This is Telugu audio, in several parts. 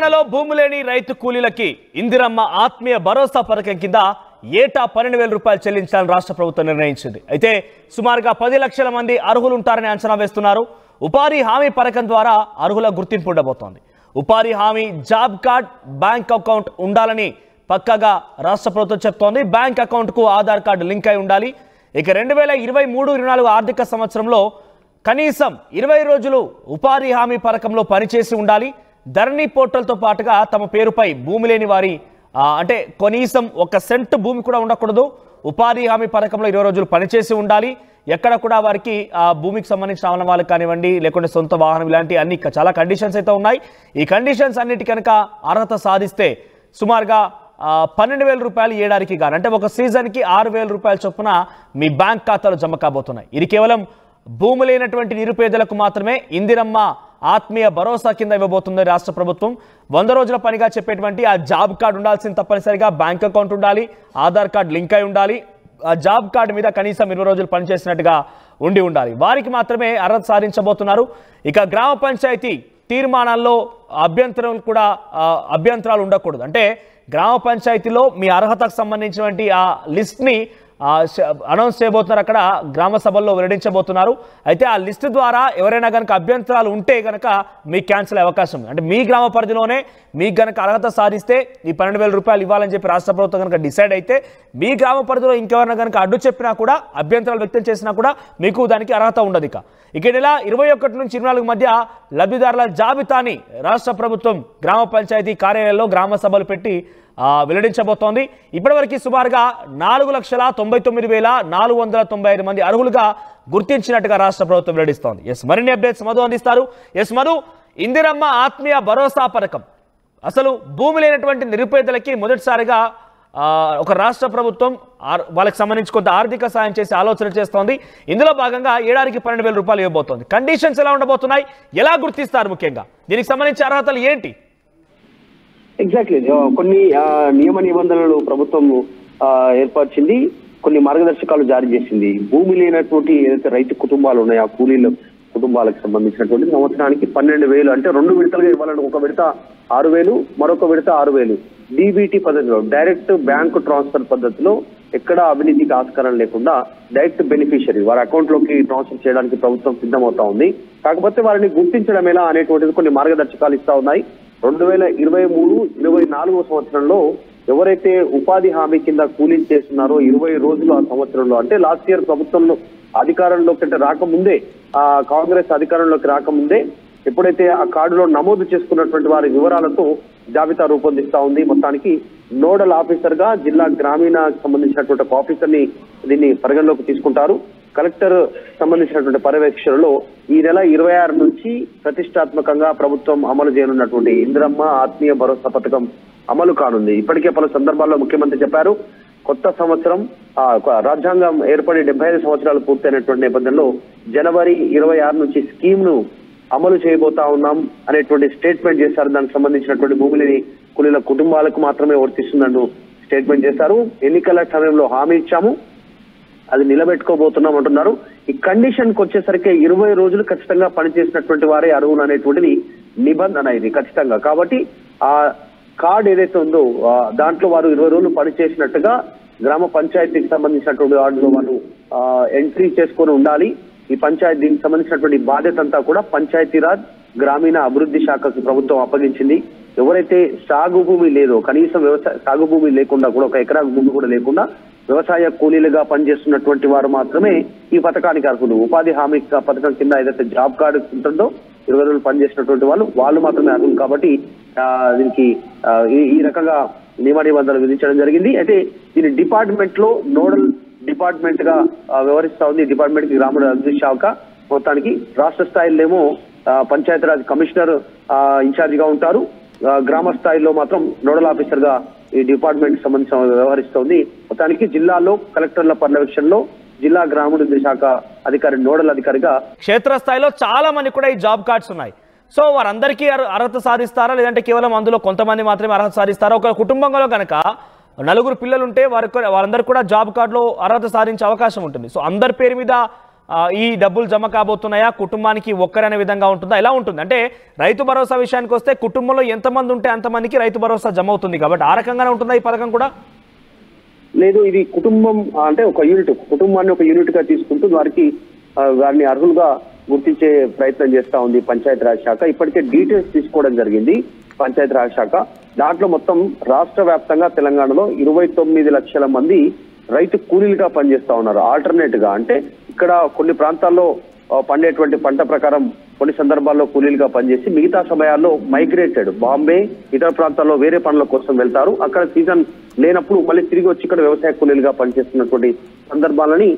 తెలంగాణలో భూమి లేని రైతు కూలీలకి ఇందిరమ్మ ఆత్మీయ భరోసా పథకం కింద ఏటా 12,000 రూపాయలు చెల్లించాలని రాష్ట్ర ప్రభుత్వం నిర్ణయించింది. అయితే సుమారుగా 10 లక్షల మంది అర్హులు ఉంటారని అంచనా వేస్తున్నారు. ఉపాధి హామీ పథకం ద్వారా అర్హుల గుర్తింపు ఉండబోతోంది. ఉపాధి హామీ జాబ్ కార్డ్, బ్యాంక్ అకౌంట్ ఉండాలని పక్కాగా రాష్ట్ర ప్రభుత్వం చెప్తోంది. బ్యాంక్ అకౌంట్కు ఆధార్ కార్డు లింక్ అయి ఉండాలి. ఇక 2023-24 ఆర్థిక సంవత్సరంలో కనీసం 20 రోజులు ఉపాధి హామీ పథకంలో పనిచేసి ఉండాలి. ధరణి పోర్టల్తో పాటుగా తమ పేరుపై భూమి లేని వారి అంటే కనీసం 1 సెంట్ భూమి కూడా ఉండకూడదు. ఉపాధి హామీ పథకంలో 20 రోజులు పనిచేసి ఉండాలి. ఎక్కడ కూడా వారికి భూమికి సంబంధించిన ఆవరణ వాళ్ళకి కానివ్వండి, లేకుంటే సొంత వాహనం, ఇలాంటి అన్ని చాలా కండిషన్స్ అయితే ఉన్నాయి. ఈ కండిషన్స్ అన్నిటి కనుక అర్హత సాధిస్తే సుమారుగా 12,000 రూపాయలు ఏడాదికి గాను, అంటే ఒక సీజన్కి 6,000 రూపాయల చొప్పున మీ బ్యాంక్ ఖాతాలో జమ కాబోతున్నాయి. ఇది కేవలం భూమి లేనటువంటి నిరుపేదలకు మాత్రమే ఇందిరమ్మ ఆత్మీయ భరోసా కింద ఇవ్వబోతుంది రాష్ట్ర ప్రభుత్వం. 100 రోజుల పనిగా చెప్పేటువంటి ఆ జాబ్ కార్డు ఉండాల్సింది తప్పనిసరిగా, బ్యాంక్ అకౌంట్ ఉండాలి, ఆధార్ కార్డు లింక్ అయి ఉండాలి, ఆ జాబ్ కార్డు మీద కనీసం 20 రోజులు పనిచేసినట్టుగా ఉండాలి. వారికి మాత్రమే అర్హత సాధించబోతున్నారు. ఇక గ్రామ పంచాయతీ తీర్మానాల్లో అభ్యంతరాలు ఉండకూడదు. అంటే గ్రామ పంచాయతీలో మీ అర్హతకు సంబంధించినటువంటి ఆ లిస్ట్ని అనౌన్స్ చేయబోతున్నారు. అక్కడ గ్రామ సభల్లో వెల్లడించబోతున్నారు. అయితే ఆ లిస్టు ద్వారా ఎవరైనా కనుక అభ్యంతరాలు ఉంటే కనుక మీకు క్యాన్సిల్ అయ్యే అవకాశం ఉంది. అంటే మీ గ్రామ పరిధిలోనే మీకు కనుక అర్హత సాధిస్తే ఈ 12,000 రూపాయలు ఇవ్వాలని చెప్పి రాష్ట్ర ప్రభుత్వం కనుక డిసైడ్ అయితే, మీ గ్రామ పరిధిలో ఇంకెవరైనా కనుక అడ్డు చెప్పినా కూడా, అభ్యంతరాలు వ్యక్తం చేసినా కూడా మీకు దానికి అర్హత ఉండదు. ఇక నెల 21 నుంచి 24 మధ్య లబ్ధిదారుల జాబితాని రాష్ట్ర ప్రభుత్వం గ్రామ పంచాయతీ కార్యాలయాల్లో గ్రామ సభలు పెట్టి వెల్లడించబోతోంది. ఇప్పటివరకు సుమారుగా 4,99,495 మంది అర్హులుగా గుర్తించినట్టుగా రాష్ట్ర ప్రభుత్వం వెల్లడిస్తోంది. మరిన్ని అప్డేట్స్ మధు అందిస్తారు. మధు, ఇందిరమ్మ ఆత్మీయ భరోసా పథకం అసలు భూమి లేనటువంటి నిరుపేదలకి మొదటిసారిగా ఒక రాష్ట్ర ప్రభుత్వం వాళ్ళకి సంబంధించి కొంత ఆర్థిక సాయం చేసి ఆలోచన చేస్తోంది. ఇందులో భాగంగా ఏడాదికి 12,000 రూపాయలు ఇవ్వబోతోంది. కండిషన్స్ ఎలా ఉండబోతున్నాయి, ఎలా గుర్తిస్తారు, ముఖ్యంగా దీనికి సంబంధించి అర్హతలు ఏంటి? ఎగ్జాక్ట్లీ కొన్ని నియమ నిబంధనలు ప్రభుత్వం ఏర్పరిచింది, కొన్ని మార్గదర్శకాలు జారీ చేసింది. భూమి లేనటువంటి ఏదైతే రైతు కుటుంబాలు ఉన్నాయో ఆ కూలీల కుటుంబాలకు సంబంధించినటువంటి సంవత్సరానికి 12,000, అంటే 2 విడతలుగా ఇవ్వాలని, ఒక విడత 6,000, మరొక విడత 6,000 డీబీటీ పద్ధతిలో, డైరెక్ట్ బ్యాంకు ట్రాన్స్ఫర్ పద్ధతిలో, ఎక్కడ అవినీతికి ఆస్కారం లేకుండా డైరెక్ట్ బెనిఫిషియరీ వారి అకౌంట్ లోకి ట్రాన్స్ఫర్ చేయడానికి ప్రభుత్వం సిద్ధమవుతా ఉంది. కాకపోతే వారిని గుర్తించడం ఎలా అనేటువంటిది కొన్ని మార్గదర్శకాలు ఇస్తా ఉన్నాయి. 2023-24 సంవత్సరంలో ఎవరైతే ఉపాధి హామీ కింద కూలీలు చేస్తున్నారో 20 రోజులు ఆ సంవత్సరంలో, అంటే లాస్ట్ ఇయర్ ప్రభుత్వంలో అధికారంలోకి రాకముందే, కాంగ్రెస్ అధికారంలోకి రాకముందే ఎప్పుడైతే ఆ కార్డులో నమోదు చేసుకున్నటువంటి వారి వివరాలతో జాబితా రూపొందిస్తా ఉంది. మొత్తానికి నోడల్ ఆఫీసర్ గా జిల్లా గ్రామీణ సంబంధించినటువంటి ఒక ఆఫీసర్ ని దీన్ని పరిగణలోకి తీసుకుంటారు. కలెక్టర్ సంబంధించినటువంటి పర్యవేక్షణలో ఈ నెల 26 నుంచి ప్రతిష్టాత్మకంగా ప్రభుత్వం అమలు చేయనున్నటువంటి ఇందిరమ్మ ఆత్మీయ భరోసా పథకం అమలు కానుంది. ఇప్పటికే పలు సందర్భాల్లో ముఖ్యమంత్రి చెప్పారు, కొత్త సంవత్సరం రాజ్యాంగం ఏర్పడి 75 సంవత్సరాలు పూర్తయినటువంటి నేపథ్యంలో జనవరి 26 నుంచి స్కీమ్ ను అమలు చేయబోతా ఉన్నాం అనేటువంటి స్టేట్మెంట్ చేశారు. దానికి సంబంధించినటువంటి భూమి లేని కూలీల కుటుంబాలకు మాత్రమే వర్తిస్తుందంటూ స్టేట్మెంట్ చేశారు. ఎన్నికల సమయంలో హామీ ఇచ్చాము, అది నిలబెట్టుకోబోతున్నాం అంటున్నారు. ఈ కండిషన్ కి వచ్చేసరికి 20 రోజులు ఖచ్చితంగా పనిచేసినటువంటి వారే అర్హులు అనేటువంటిది నిబంధన ఇది ఖచ్చితంగా. కాబట్టి ఆ కార్డు ఏదైతే ఉందో దాంట్లో వారు 20 రోజులు పనిచేసినట్టుగా గ్రామ పంచాయతీకి సంబంధించినటువంటి వాటిలో వాళ్ళు ఎంట్రీ చేసుకొని ఉండాలి. ఈ పంచాయతీ దీనికి సంబంధించినటువంటి బాధ్యత అంతా కూడా పంచాయతీరాజ్ గ్రామీణ అభివృద్ధి శాఖకు ప్రభుత్వం అప్పగించింది. ఎవరైతే సాగు భూమి లేదో, కనీసం సాగు భూమి లేకుండా కూడా, 1 ఎకరా భూమి కూడా లేకుండా వ్యవసాయ కూలీలుగా పనిచేస్తున్నటువంటి వారు మాత్రమే ఈ పథకానికి అర్హులు. ఉపాధి హామీ పథకం కింద ఏదైతే జాబ్ కార్డు ఉంటుందో 20 రోజులు పనిచేసినటువంటి వాళ్ళు మాత్రమే అర్హులు. కాబట్టి దీనికి ఈ రకంగా నియమ నిబంధనలు విధించడం జరిగింది. అయితే దీని డిపార్ట్మెంట్ లో నోడల్ డిపార్ట్మెంట్ గా వ్యవహరిస్తా ఉంది. డిపార్ట్మెంట్ కి గ్రామీణ అభివృద్ధి శాఖ, మొత్తానికి రాష్ట్ర స్థాయిలో పంచాయతీరాజ్ కమిషనర్ ఇన్ఛార్జ్ గా ఉంటారు. గ్రామ స్థాయిలో మాత్రం నోడల్ ఆఫీసర్ గా ఈ డిపార్ట్మెంట్ సంబంధించిన వ్యవహరిస్తోంది. మొత్తానికి జిల్లాలో కలెక్టర్ల పర్యవేక్షణలో జిల్లా గ్రామీణ శాఖ అధికారి నోడల్ అధికారిగా, క్షేత్రస్థాయిలో చాలా మంది కూడా ఈ జాబ్ కార్డ్స్ ఉన్నాయి. సో వారందరికీ అర్హత సాధిస్తారా, లేదంటే కేవలం అందులో కొంతమంది మాత్రమే అర్హత సాధిస్తారా? ఒక కుటుంబంలో కనుక 4 పిల్లలు ఉంటే వారందరూ కూడా జాబ్ కార్డులో అర్హత సాధించే అవకాశం ఉంటుంది. సో అందరి పేరు మీద ఈ డబ్బులు జమ కాబోతున్నాయా, కుటుంబానికి ఒక్కరనే విధంగా ఉంటుందా, ఎలా ఉంటుంది? అంటే రైతు భరోసా విషయానికి వస్తే కుటుంబంలో ఎంతమంది ఉంటే అంతమందికి రైతు భరోసా జమ అవుతుంది కాబట్టి ఆ రకంగానే ఉంటుందా ఈ పథకం కూడా? లేదు, ఇది కుటుంబం అంటే ఒక యూనిట్, కుటుంబాన్ని ఒక యూనిట్ గా తీసుకుంటూ వారిని అర్హులుగా గుర్తించే ప్రయత్నం చేస్తా ఉంది పంచాయతీరాజ్ శాఖ. ఇప్పటికే డీటెయిల్స్ తీసుకోవడం జరిగింది పంచాయతీరాజ్ శాఖ. దాంట్లో మొత్తం రాష్ట్ర వ్యాప్తంగా తెలంగాణలో 29 లక్షల మంది రైతు కూలీలుగా పనిచేస్తా ఉన్నారు. ఆల్టర్నేట్ గా అంటే ఇక్కడ కొన్ని ప్రాంతాల్లో పండేటువంటి పంట ప్రకారం కొన్ని సందర్భాల్లో కూలీలుగా పనిచేసి మిగతా సమయాల్లో మైగ్రేటెడ్ బాంబే ఇతర ప్రాంతాల్లో వేరే పనుల కోసం వెళ్తారు. అక్కడ సీజన్ లేనప్పుడు మళ్ళీ తిరిగి వచ్చి ఇక్కడ వ్యవసాయ కూలీలుగా పనిచేస్తున్నటువంటి సందర్భాలని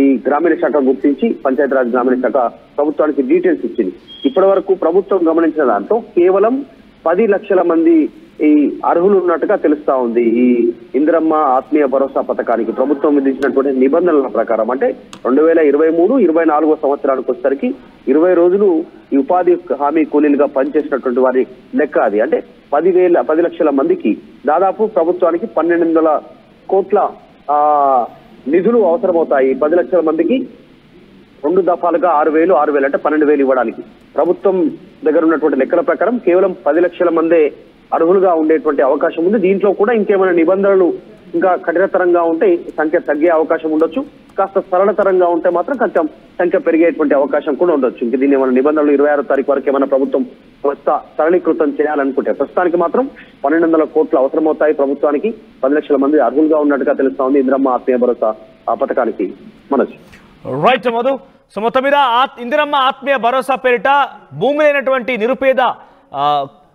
ఈ గ్రామీణ శాఖ గుర్తించి పంచాయతీరాజ్ గ్రామీణ శాఖ ప్రభుత్వానికి డీటెయిల్స్ ఇచ్చింది. ఇప్పటి వరకు ప్రభుత్వం గమనించిన దాంట్లో కేవలం 10 లక్షల మంది ఈ అర్హులు ఉన్నట్టుగా తెలుస్తా ఉంది. ఈ ఇందిరమ్మ ఆత్మీయ భరోసా పథకానికి ప్రభుత్వం విధించినటువంటి నిబంధనల ప్రకారం అంటే 2023-24 సంవత్సరానికి వచ్చేసరికి 20 రోజులు ఈ ఉపాధి హామీ కూలీలుగా పనిచేసినటువంటి వారి లెక్క అది. అంటే 10 లక్షల మందికి దాదాపు ప్రభుత్వానికి 1200 కోట్ల నిధులు అవసరమవుతాయి. 10 లక్షల మందికి 2 దఫాలుగా 6,000 అంటే 12,000 ఇవ్వడానికి ప్రభుత్వం దగ్గర ఉన్నటువంటి లెక్కల ప్రకారం కేవలం 10 లక్షల మందే అర్హులుగా ఉండేటువంటి అవకాశం ఉంది. దీంట్లో కూడా ఇంకేమైనా నిబంధనలు ఇంకా కఠినతరంగా ఉంటే సంఖ్య తగ్గే అవకాశం ఉండొచ్చు. కాస్త సరళతరంగా ఉంటే మాత్రం కొంచెం సంఖ్య పెరిగేటువంటి అవకాశం కూడా ఉండొచ్చు. ఇంక దీన్ని ఏమైనా నిబంధనలు 26వ తారీఖు వరకు ఏమైనా ప్రభుత్వం సరళీకృతం చేయాలనుకుంటే ప్రస్తుతానికి మాత్రం 1200 కోట్లు అవసరమవుతాయి ప్రభుత్వానికి. 10 లక్షల మంది అర్హులుగా ఉన్నట్టుగా తెలుస్తా ఉంది ఇందిరమ్మ ఆత్మీయ భరోసా పథకానికి. మనోజ్ రైట్ మధు. సో మొత్తం మీద ఇందిరమ్మ ఆత్మీయ భరోసా పేరిట భూమి లేనటువంటి నిరుపేద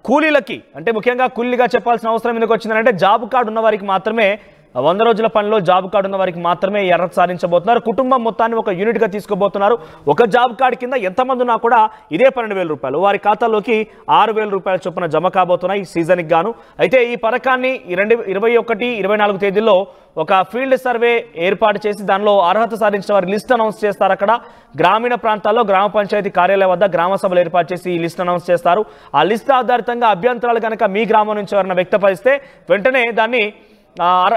కూలీలకి, అంటే ముఖ్యంగా కూలీగా చెప్పాల్సిన అవసరం ఎందుకు వచ్చిందంటే జాబ్ కార్డు ఉన్న వారికి మాత్రమే 100 రోజుల పనిలో జాబ్ కార్డు ఉన్న వారికి మాత్రమే అర్హత సాధించబోతున్నారు. కుటుంబం మొత్తాన్ని ఒక యూనిట్గా తీసుకోబోతున్నారు. ఒక జాబ్ కార్డు కింద ఎంతమంది ఉన్నా కూడా ఇదే 12,000 రూపాయలు వారి ఖాతాలోకి 6,000 రూపాయల చొప్పున జమ కాబోతున్నాయి ఈ సీజన్కి గాను. అయితే ఈ పథకాన్ని 21-24 తేదీల్లో ఒక ఫీల్డ్ సర్వే ఏర్పాటు చేసి దానిలో అర్హత సాధించిన వారి లిస్ట్ అనౌన్స్ చేస్తారు. అక్కడ గ్రామీణ ప్రాంతాల్లో గ్రామ పంచాయతీ కార్యాలయం వద్ద గ్రామ సభలు ఏర్పాటు చేసి ఈ లిస్ట్ అనౌన్స్ చేస్తారు. ఆ లిస్ట్ ఆధారితంగా అభ్యంతరాలు కనుక మీ గ్రామం నుంచి ఎవరైనా వ్యక్తపరిస్తే వెంటనే దాన్ని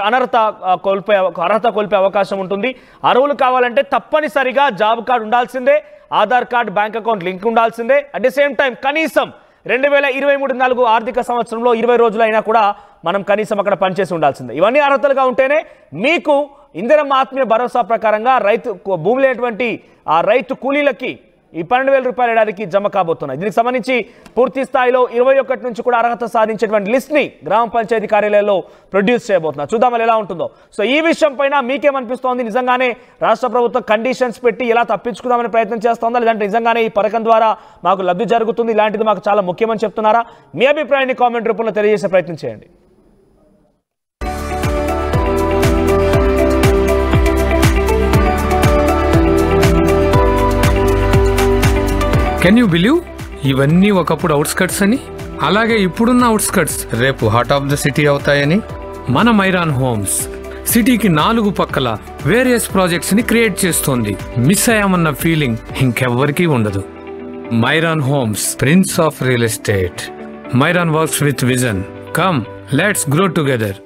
అర్హత కోల్పోయే అవకాశం ఉంటుంది. అర్హులు కావాలంటే తప్పనిసరిగా జాబ్ కార్డు ఉండాల్సిందే, Aadhaar card, bank account link ఉండాల్సిందే. అట్ ది సేమ్ టైం కనీసం 2023-24 ఆర్థిక సంవత్సరంలో 20 రోజులైనా కూడా మనం కనీసం అక్కడ పనిచేసి ఉండాల్సిందే. ఇవన్నీ అర్హతలుగా ఉంటేనే మీకు ఇందిరమ్మ ఆత్మీయ భరోసా ప్రకారంగా భూమి లేనటువంటి ఆ రైతు కూలీలకి ఈ 12,000 రూపాయల ఏడాదికి జమ కాబోతున్నాయి. దీనికి సంబంధించి పూర్తి స్థాయిలో 21 నుంచి కూడా అర్హత సాధించేటువంటి లిస్ట్ని గ్రామ పంచాయతీ కార్యాలయాల్లో ప్రొడ్యూస్ చేయబోతున్నారు. చూద్దాం ఎలా ఉంటుందో. సో ఈ విషయం పైన మీకేమనిపిస్తోంది? నిజంగానే రాష్ట్ర ప్రభుత్వం కండిషన్స్ పెట్టి ఎలా తప్పించుకుందామని ప్రయత్నం చేస్తోందా, లేదంటే నిజంగానే ఈ పథకం ద్వారా మాకు లబ్ధి జరుగుతుంది, ఇలాంటిది మాకు చాలా ముఖ్యమని చెప్తున్నారా? మీ అభిప్రాయాన్ని కామెంట్ రూపంలో తెలియజేసే ప్రయత్నం చేయండి. కెన్ యూ బిలీవ్ ఇవన్నీ ఒకప్పుడు అవుట్స్కట్స్ అని, అలాగే ఇప్పుడున్న అవుట్స్కట్స్ రేపు హార్ట్ ఆఫ్ ద సిటీ అవుతాయని? మన మైరాన్ హోమ్స్ సిటీకి 4 పక్కల వేరియస్ ప్రాజెక్ట్స్ ని క్రియేట్ చేస్తోంది. మిస్ అయ్యామన్న ఫీలింగ్ ఇంకెవ్వరికీ ఉండదు. మైరాన్ homes, prince of real estate. మైరాన్ works with vision. Come, let's grow together.